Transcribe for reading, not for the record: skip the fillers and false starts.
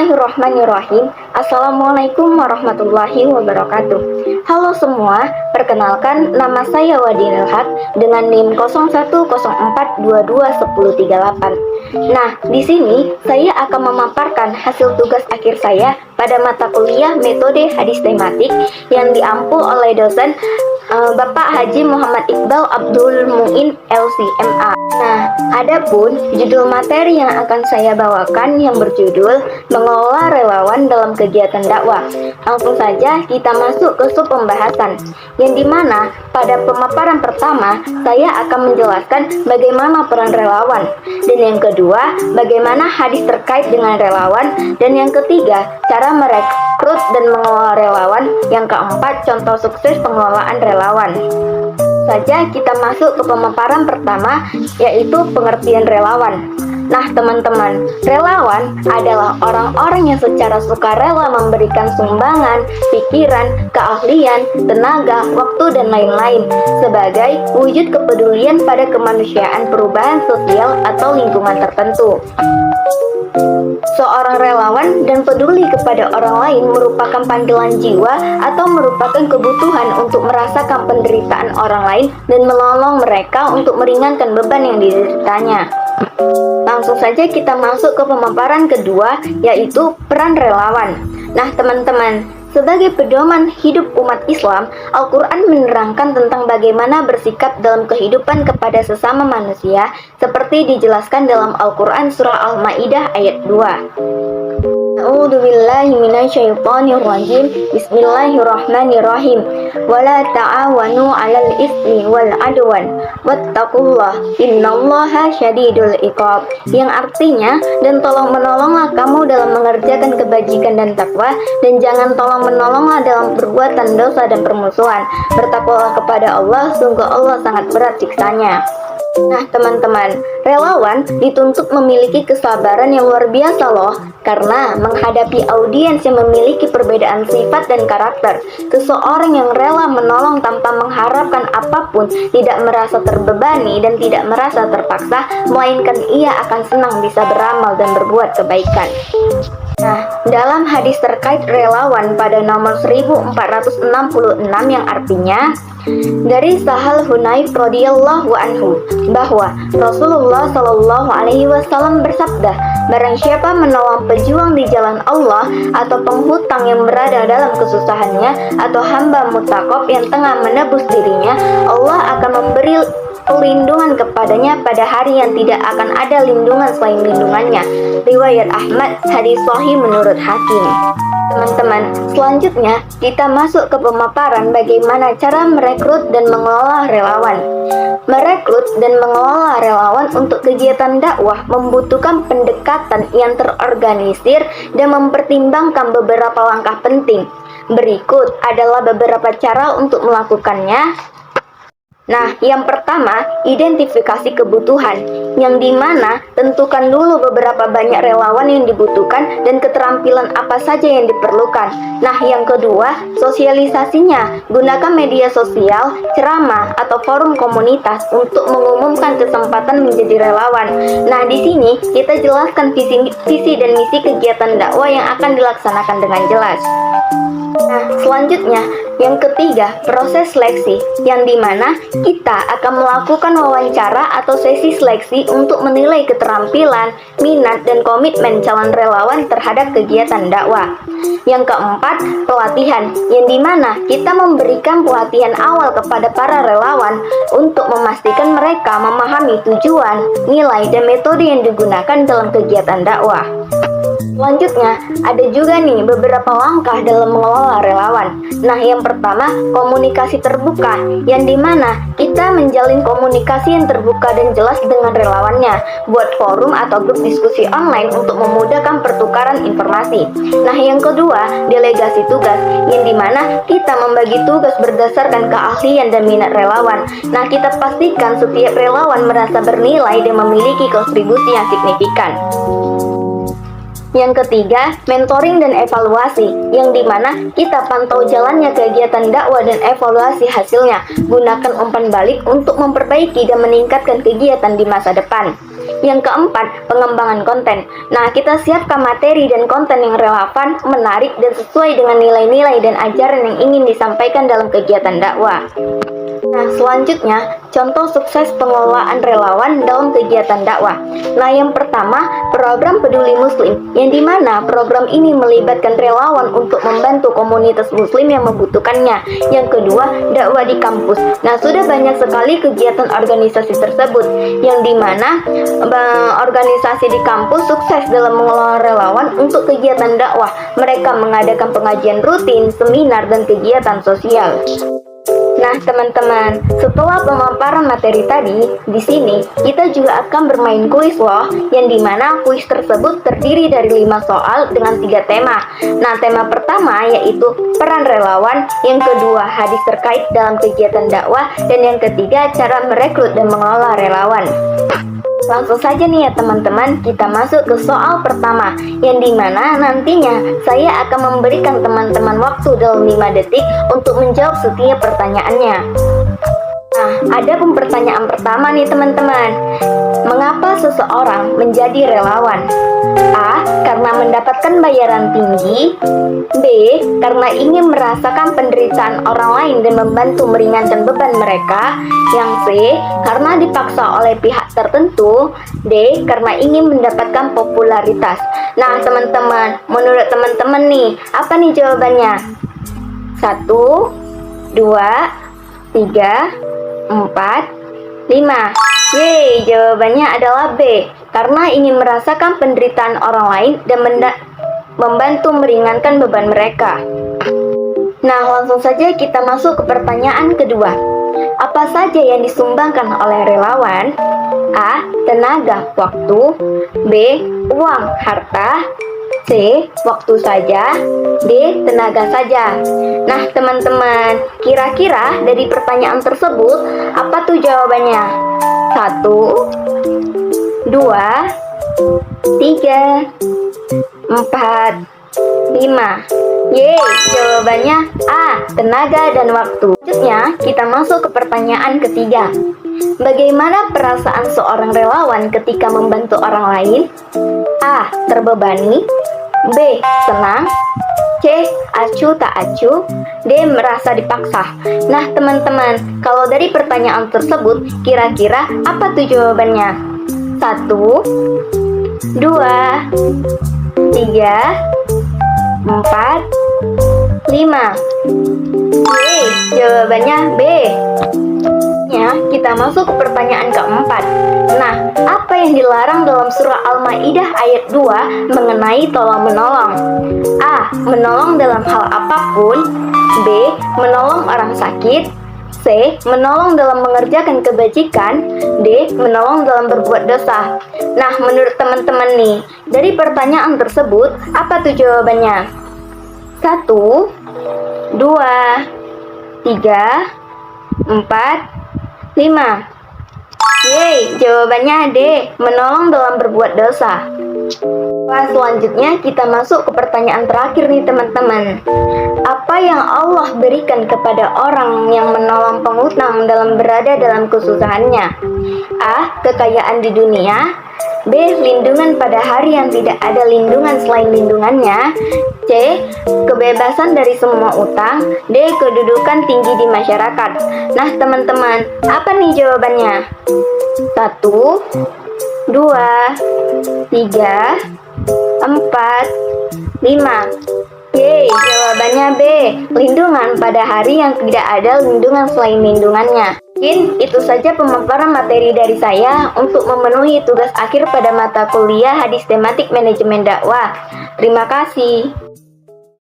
Bismillahirrahmanirrahim. Assalamualaikum warahmatullahi wabarakatuh. Halo semua, perkenalkan nama saya Wadinil Haq dengan NIM 0104221038. Nah, di sini saya akan memaparkan hasil tugas akhir saya pada mata kuliah metode hadis tematik yang diampu oleh dosen Bapak Haji Muhammad Iqbal Abdul Muin LC.MA. Nah, adapun judul materi yang akan saya bawakan yang berjudul Mengelola Relawan dalam Kegiatan Dakwah. Langsung saja kita masuk ke sub pembahasan, yang dimana pada pemaparan pertama saya akan menjelaskan bagaimana peran relawan, dan yang kedua bagaimana hadis terkait dengan relawan, dan yang ketiga cara merekrut dan mengelola relawan, yang keempat contoh sukses pengelolaan relawan. Saja kita masuk ke pemaparan pertama, yaitu pengertian relawan. Nah teman-teman, relawan adalah orang-orang yang secara sukarela memberikan sumbangan, pikiran, keahlian, tenaga, waktu, dan lain-lain sebagai wujud kepedulian pada kemanusiaan, perubahan sosial atau lingkungan tertentu. Seorang relawan dan peduli kepada orang lain merupakan panggilan jiwa atau merupakan kebutuhan untuk merasakan penderitaan orang lain dan menolong mereka untuk meringankan beban yang dideritanya. Langsung saja kita masuk ke pemaparan kedua, yaitu peran relawan. Nah teman-teman, sebagai pedoman hidup umat Islam, Al-Quran menerangkan tentang bagaimana bersikap dalam kehidupan kepada sesama manusia, seperti dijelaskan dalam Al-Quran surah Al-Ma'idah ayat 2. A'udzubillahi minasyaitonirrajim. Bismillahirrahmanirrahim. Wala ta'awanu 'alal ismi wal 'adwan wattaqullah innallaha syadidul iqab. Yang artinya, dan tolong-menolonglah kamu dalam mengerjakan kebajikan dan takwa, dan jangan tolong-menolonglah dalam perbuatan dosa dan permusuhan. Bertakwalah kepada Allah, sungguh Allah sangat berat siksanya. Nah teman-teman, relawan dituntut memiliki kesabaran yang luar biasa loh, karena menghadapi audiens yang memiliki perbedaan sifat dan karakter. Seseorang yang rela menolong tanpa mengharapkan apapun tidak merasa terbebani dan tidak merasa terpaksa, melainkan ia akan senang bisa beramal dan berbuat kebaikan. Nah, dalam hadis terkait relawan pada nomor 1466 yang artinya dari Sahal Hunayf radhiyallahu anhu bahwa Rasulullah Shallallahu alaihi wasallam bersabda, barang siapa menolong pejuang di jalan Allah atau penghutang yang berada dalam kesusahannya atau hamba mutakob yang tengah menebus dirinya, Allah akan memberi pelindungan kepadanya pada hari yang tidak akan ada lindungan selain lindungannya. Riwayat Ahmad, hadis sahih menurut Hakim. Teman-teman, selanjutnya kita masuk ke pemaparan bagaimana cara merekrut dan mengelola relawan. Merekrut dan mengelola relawan untuk kegiatan dakwah membutuhkan pendekatan yang terorganisir dan mempertimbangkan beberapa langkah penting. Berikut adalah beberapa cara untuk melakukannya. Nah, yang pertama, identifikasi kebutuhan, yang dimana tentukan dulu beberapa banyak relawan yang dibutuhkan dan keterampilan apa saja yang diperlukan. Nah, yang kedua, sosialisasinya. Gunakan media sosial, ceramah, atau forum komunitas untuk mengumumkan kesempatan menjadi relawan. Nah, di sini kita jelaskan visi dan misi kegiatan dakwah yang akan dilaksanakan dengan jelas. Nah, selanjutnya, yang ketiga, proses seleksi, yang dimana kita akan melakukan wawancara atau sesi seleksi untuk menilai keterampilan, minat, dan komitmen calon relawan terhadap kegiatan dakwah. Yang keempat, pelatihan, yang dimana kita memberikan pelatihan awal kepada para relawan untuk memastikan mereka memahami tujuan, nilai, dan metode yang digunakan dalam kegiatan dakwah. Selanjutnya, ada juga nih beberapa langkah dalam mengelola relawan. Nah, yang pertama, komunikasi terbuka, yang dimana kita menjalin komunikasi yang terbuka dan jelas dengan relawannya. Buat forum atau grup diskusi online untuk memudahkan pertukaran informasi. Nah, yang kedua, delegasi tugas, yang dimana kita membagi tugas berdasarkan keahlian dan minat relawan. Nah, kita pastikan setiap relawan merasa bernilai dan memiliki kontribusi yang signifikan. Yang ketiga, mentoring dan evaluasi, yang dimana kita pantau jalannya kegiatan dakwah dan evaluasi hasilnya. Gunakan umpan balik untuk memperbaiki dan meningkatkan kegiatan di masa depan. Yang keempat, pengembangan konten. Nah, kita siapkan materi dan konten yang relevan, menarik, dan sesuai dengan nilai-nilai dan ajaran yang ingin disampaikan dalam kegiatan dakwah. Nah, selanjutnya, contoh sukses pengelolaan relawan dalam kegiatan dakwah. Nah, yang pertama, program Peduli Muslim, yang dimana program ini melibatkan relawan untuk membantu komunitas muslim yang membutuhkannya. Yang kedua, dakwah di kampus. Nah, sudah banyak sekali kegiatan organisasi tersebut, yang dimana organisasi di kampus sukses dalam mengelola relawan untuk kegiatan dakwah. Mereka mengadakan pengajian rutin, seminar, dan kegiatan sosial. Nah, teman-teman, setelah pemaparan materi tadi, di sini kita juga akan bermain kuis loh, yang dimana kuis tersebut terdiri dari 5 soal dengan 3 tema. Nah, tema pertama yaitu peran relawan, yang kedua hadis terkait dalam kegiatan dakwah, dan yang ketiga cara merekrut dan mengelola relawan. Langsung saja nih ya teman-teman, kita masuk ke soal pertama, yang dimana nantinya saya akan memberikan teman-teman waktu dalam 5 detik untuk menjawab setiap pertanyaannya. Nah, ada pertanyaan pertama nih teman-teman. Mengapa seseorang menjadi relawan? A. Karena mendapatkan bayaran tinggi. B. Karena ingin merasakan penderitaan orang lain dan membantu meringankan beban mereka. Yang C. Karena dipaksa oleh pihak tertentu. D. Karena ingin mendapatkan popularitas. Nah teman-teman, menurut teman-teman nih, apa nih jawabannya? 1, 2, 3, 4, 5. Yeay, jawabannya adalah B. Karena ingin merasakan penderitaan orang lain dan membantu meringankan beban mereka. Nah, langsung saja kita masuk ke pertanyaan kedua. Apa saja yang disumbangkan oleh relawan? A. Tenaga, waktu. B. Uang, harta. C. Waktu saja. D. Tenaga saja. Nah, teman-teman, kira-kira dari pertanyaan tersebut, apa tuh jawabannya? 1, 2, 3, 4, 5. Yeay, jawabannya A. Tenaga dan waktu. Selanjutnya, kita masuk ke pertanyaan ketiga. Bagaimana perasaan seorang relawan ketika membantu orang lain? A. Terbebani. B. Senang. C. Acuh tak acuh. D. Merasa dipaksa. Nah teman-teman, kalau dari pertanyaan tersebut, kira-kira apa tuh jawabannya? 1, 2, 3, 4, 5. Yeay, jawabannya B. Kita masuk ke pertanyaan keempat. Nah, apa yang dilarang dalam surah Al-Maidah ayat 2 mengenai tolong-menolong? A. Menolong dalam hal apapun. B. Menolong orang sakit. C. Menolong dalam mengerjakan kebajikan. D. Menolong dalam berbuat dosa. Nah, menurut teman-teman nih, dari pertanyaan tersebut, apa tuh jawabannya? 1, 2, 3, 4, 5. Yeay, jawabannya D. Menolong dalam berbuat dosa. Wah, selanjutnya kita masuk ke pertanyaan terakhir nih teman-teman. Apa yang Allah berikan kepada orang yang menolong pengutang dalam berada dalam kesusahannya? A. Kekayaan di dunia. B. Lindungan pada hari yang tidak ada lindungan selain lindungannya. C. Kebebasan dari semua utang. D. Kedudukan tinggi di masyarakat. Nah teman-teman, apa nih jawabannya? 1, 2, 3, 4, 5. Yeay, jawabannya B. Lindungan pada hari yang tidak ada lindungan selain lindungannya. Mungkin itu saja pemaparan materi dari saya untuk memenuhi tugas akhir pada mata kuliah Hadis Tematik Manajemen Dakwah. Terima kasih.